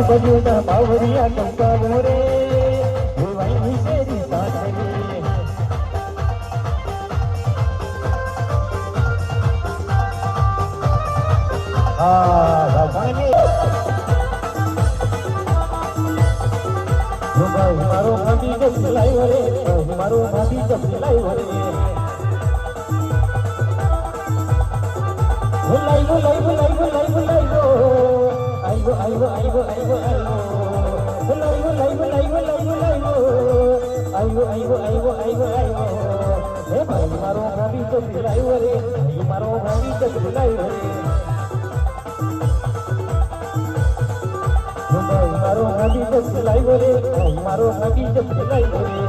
बजूना बावरिया चंपा गोरे वहीं तेरी साथी राधानी मारो भाभी जब सिलाई वरे मारो भाभी जब सिलाई वरे बुलाई बुलाई बुलाई बुलाई बुलाई गो आइगो आइगो आइगो आइगो आइगो बुलाई बुलाई बुलाई बुलाई बुलाई गो आइगो आइगो आइगो आइगो आइगो हे भाई मारो भाभी जब सिलाई वरे मारो भाभी जब सिलाई वरे मारो भाभी जब सिलाई वरे मारो भाभी जब सिलाई वरे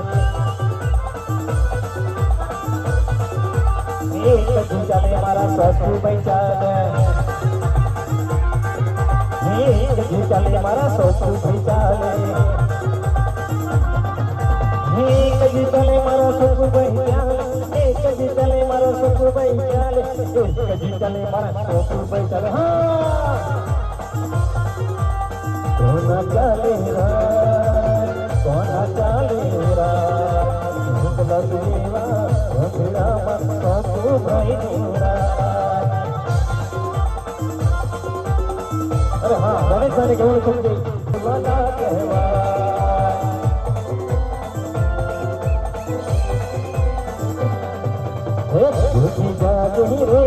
जाने हमारा ससु बेचारे चले हमारा ससु बेचारे चले हमारा ससु बेचारे चले हमारा ससु बेचारे चले हमारा ससु बेचारे हाँ कोना चलेगा कोना चलेगा लगेगा भगड़ा मत ससु बेचारा अरे हाँ गणेश सारे गौड़ सुन गई वाला कहवा झूठी बात ही रे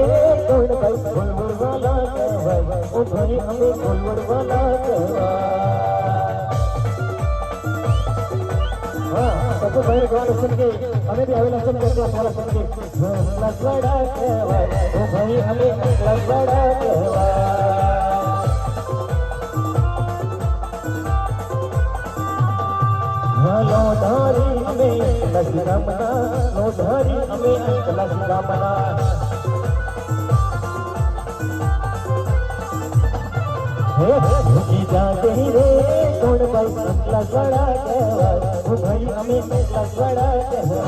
कौन भाई बोलबड़ वाला कहवा ओ भाई हमें बोलबड़ वाला कहवा हाँ सबको भाई गौड़ सुन के हमें भी अभी सुन के वाला सुन के लगड़ा कहवा ओ भाई हमें लगड़ा कहवा लोधारी हमें लक्ष्मणा लोधारी हमें लक्ष्मणा हे झुकी जाते रे कौन भाई लक्ष्मणा कहवा भाई हमें लक्ष्मणा कहवा।